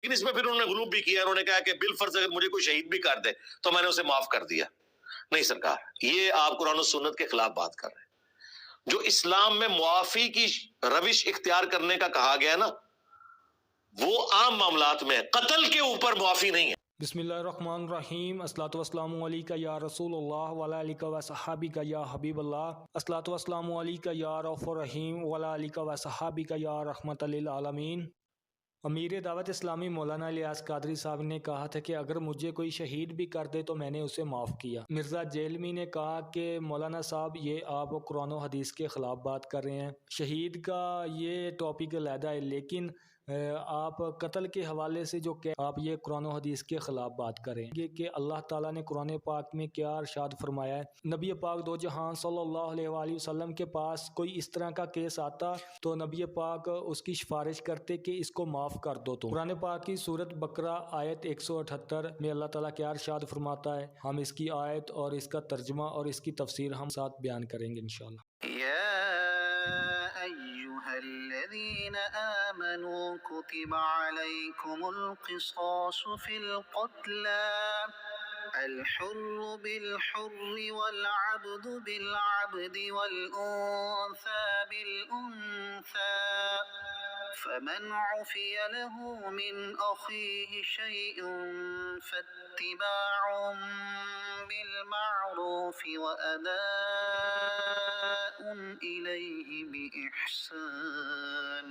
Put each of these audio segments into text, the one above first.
لیکن اس میں پھر انہوں نے غلوب بھی کیا، انہوں نے کہا کہ بالفرض اگر مجھے کوئی شہید بھی کر دے تو میں نے اسے معاف کر دیا۔ نہیں سرکار، یہ آپ قرآن و سنت کے خلاف بات کر رہے ہیں۔ جو اسلام میں معافی کی روش اختیار کرنے کا کہا گیا نا، وہ عام معاملات میں ہے، قتل کے اوپر معافی نہیں ہے۔ بسم اللہ الرحمن الرحیم۔ الصلاۃ والسلام علیکہ یا رسول اللہ وعلی آلہ و صحابہ یا حبیب اللہ۔ الصلاۃ والسلام علیکہ یا رؤوف الرحیم وعلی آلہ و صحابہ یا رحمۃ للعالمین۔ امیر دعوت اسلامی مولانا الیاس قادری صاحب نے کہا تھا کہ اگر مجھے کوئی شہید بھی کر دے تو میں نے اسے معاف کیا۔ مرزا جیلمی نے کہا کہ مولانا صاحب یہ آپ قرآن و حدیث کے خلاف بات کر رہے ہیں، شہید کا یہ ٹاپک علیحدہ ہے، لیکن آپ قتل کے حوالے سے جو کہ آپ یہ قرآن و حدیث کے خلاف بات کریں گے کہ اللہ تعالیٰ نے قرآن پاک میں کیا ارشاد فرمایا ہے۔ نبی پاک دو جہان صلی اللہ علیہ وآلہ وسلم کے پاس کوئی اس طرح کا کیس آتا تو نبی پاک اس کی سفارش کرتے کہ اس کو معاف کر دو۔ تو قرآن پاک کی سورت بقرہ آیت 178 میں اللہ تعالیٰ کیا ارشاد فرماتا ہے، ہم اس کی آیت اور اس کا ترجمہ اور اس کی تفسیر ہم ساتھ بیان کریں گے انشاءاللہ۔ الذين آمنوا كتب عليكم القصاص في القتلى الحر بالحر والعبد بالعبد والأنثى بالأنثى فمن عفي له من أخيه شيء فاتباع بالمعروف وأداء إليه بإحسان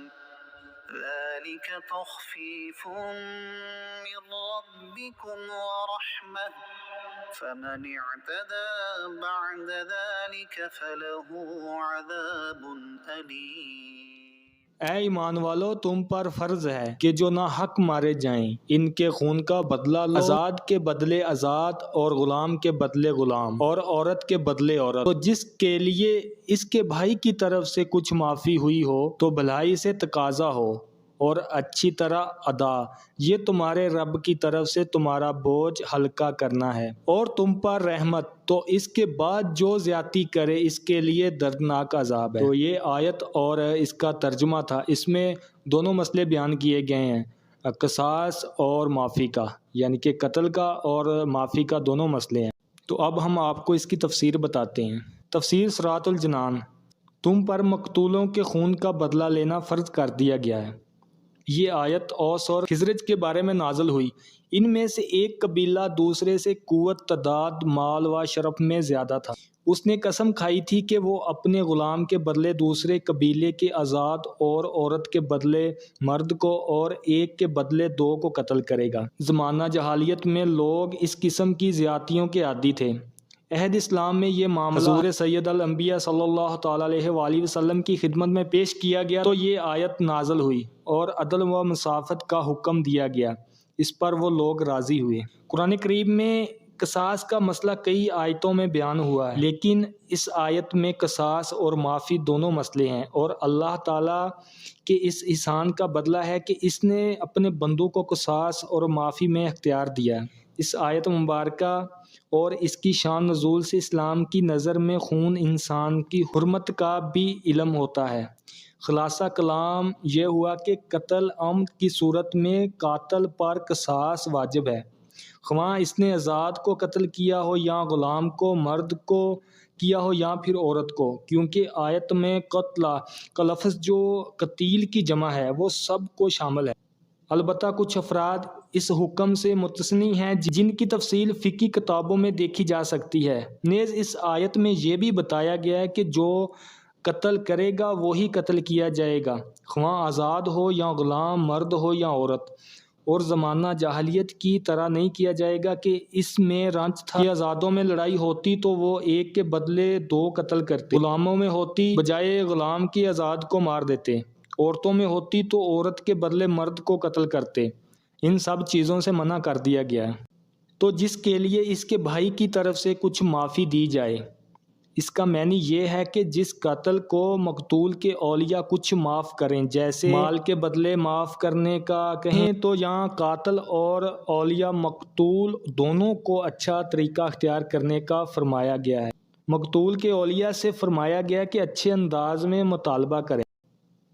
ذلك تخفيف من ربكم ورحمة فمن اعتدى بعد ذلك فله عذاب أليم۔ اے ایمان والو، تم پر فرض ہے کہ جو نہ حق مارے جائیں، ان کے خون کا بدلہ لو، آزاد کے بدلے آزاد اور غلام کے بدلے غلام اور عورت کے بدلے عورت۔ تو جس کے لیے اس کے بھائی کی طرف سے کچھ معافی ہوئی ہو تو بھلائی سے تقاضا ہو اور اچھی طرح ادا، یہ تمہارے رب کی طرف سے تمہارا بوجھ ہلکا کرنا ہے اور تم پر رحمت۔ تو اس کے بعد جو زیادتی کرے اس کے لیے دردناک عذاب ہے۔ تو یہ آیت اور اس کا ترجمہ تھا، اس میں دونوں مسئلے بیان کیے گئے ہیں، قصاص اور معافی کا، یعنی کہ قتل کا اور معافی کا دونوں مسئلے ہیں۔ تو اب ہم آپ کو اس کی تفسیر بتاتے ہیں۔ تفسیر صراط الجنان۔ تم پر مقتولوں کے خون کا بدلہ لینا فرض کر دیا گیا ہے۔ یہ آیت اوس اور خزرج کے بارے میں نازل ہوئی۔ ان میں سے ایک قبیلہ دوسرے سے قوت، تعداد، مال و شرف میں زیادہ تھا۔ اس نے قسم کھائی تھی کہ وہ اپنے غلام کے بدلے دوسرے قبیلے کے آزاد اور عورت کے بدلے مرد کو اور ایک کے بدلے دو کو قتل کرے گا۔ زمانہ جاہلیت میں لوگ اس قسم کی زیادتیوں کے عادی تھے۔ عہد اسلام میں یہ معاملہ حضور سید الانبیاء صلی اللہ تعالیٰ علیہ وآلہ وسلم کی خدمت میں پیش کیا گیا تو یہ آیت نازل ہوئی اور عدل و مساوات کا حکم دیا گیا۔ اس پر وہ لوگ راضی ہوئے۔ قرآن کریم میں قصاص کا مسئلہ کئی آیتوں میں بیان ہوا ہے، لیکن اس آیت میں قصاص اور معافی دونوں مسئلے ہیں، اور اللہ تعالیٰ کے اس احسان کا بدلہ ہے کہ اس نے اپنے بندوں کو قصاص اور معافی میں اختیار دیا ہے۔ اس آیت مبارکہ اور اس کی شان نزول سے اسلام کی نظر میں خون انسان کی حرمت کا بھی علم ہوتا ہے۔ خلاصہ کلام یہ ہوا کہ قتل عمد کی صورت میں قاتل پر قصاص واجب ہے، خواہ اس نے آزاد کو قتل کیا ہو یا غلام کو، مرد کو کیا ہو یا پھر عورت کو، کیونکہ آیت میں قتلہ کا لفظ جو قتیل کی جمع ہے وہ سب کو شامل ہے۔ البتہ کچھ افراد اس حکم سے مستثنی ہیں جن کی تفصیل فقہی کتابوں میں دیکھی جا سکتی ہے۔ نیز اس آیت میں یہ بھی بتایا گیا ہے کہ جو قتل کرے گا وہی قتل کیا جائے گا، خواہ آزاد ہو یا غلام، مرد ہو یا عورت، اور زمانہ جاہلیت کی طرح نہیں کیا جائے گا کہ اس میں رنج تھا کہ آزادوں میں لڑائی ہوتی تو وہ ایک کے بدلے دو قتل کرتے، غلاموں میں ہوتی بجائے غلام کی آزاد کو مار دیتے، عورتوں میں ہوتی تو عورت کے بدلے مرد کو قتل کرتے۔ ان سب چیزوں سے منع کر دیا گیا ہے۔ تو جس کے لیے اس کے بھائی کی طرف سے کچھ معافی دی جائے، اس کا معنی یہ ہے کہ جس قاتل کو مقتول کے اولیاء کچھ معاف کریں، جیسے مال کے بدلے معاف کرنے کا کہیں تو یہاں قاتل اور اولیاء مقتول دونوں کو اچھا طریقہ اختیار کرنے کا فرمایا گیا ہے۔ مقتول کے اولیاء سے فرمایا گیا کہ اچھے انداز میں مطالبہ کریں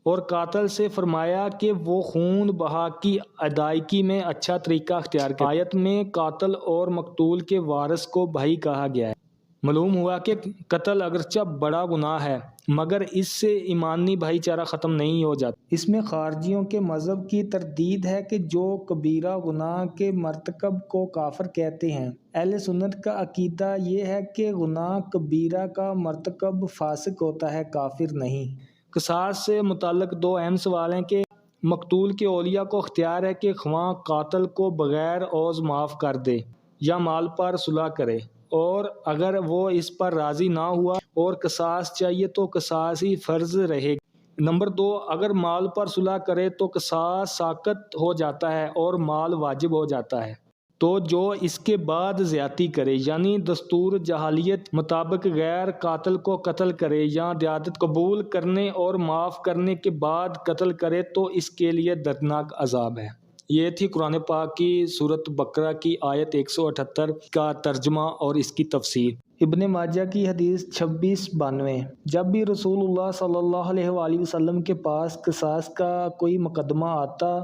اور قاتل سے فرمایا کہ وہ خون بہا کی ادائیگی میں اچھا طریقہ اختیار کرے۔ آیت میں قاتل اور مقتول کے وارث کو بھائی کہا گیا ہے۔ معلوم ہوا کہ قتل اگرچہ بڑا گناہ ہے مگر اس سے ایمانی بھائی چارہ ختم نہیں ہو جاتا۔ اس میں خارجیوں کے مذہب کی تردید ہے کہ جو کبیرہ گناہ کے مرتکب کو کافر کہتے ہیں۔ اہل سنت کا عقیدہ یہ ہے کہ گناہ کبیرہ کا مرتکب فاسق ہوتا ہے، کافر نہیں۔ قصاص سے متعلق دو اہم سوال ہیں کہ مقتول کے اولیاء کو اختیار ہے کہ خواہ قاتل کو بغیر عوض معاف کر دے یا مال پر صلح کرے، اور اگر وہ اس پر راضی نہ ہوا اور قصاص چاہیے تو قصاص ہی فرض رہے گا۔ نمبر 2، اگر مال پر صلح کرے تو قصاص ساقط ہو جاتا ہے اور مال واجب ہو جاتا ہے۔ تو جو اس کے بعد زیادتی کرے یعنی دستور جاہلیت مطابق غیر قاتل کو قتل کرے یا دیانت قبول کرنے اور معاف کرنے کے بعد قتل کرے تو اس کے لیے دردناک عذاب ہے۔ یہ تھی قرآن پاک کی سورۃ بقرہ کی آیت 178 کا ترجمہ اور اس کی تفسیر۔ ابن ماجہ کی حدیث 2692۔ جب بھی رسول اللہ صلی اللہ علیہ وآلہ وسلم کے پاس قصاص کا کوئی مقدمہ آتا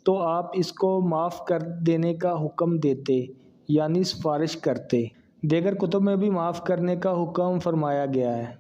تو آپ اس کو معاف کر دینے کا حکم دیتے یعنی سفارش کرتے۔ دیگر کتب میں بھی معاف کرنے کا حکم فرمایا گیا ہے۔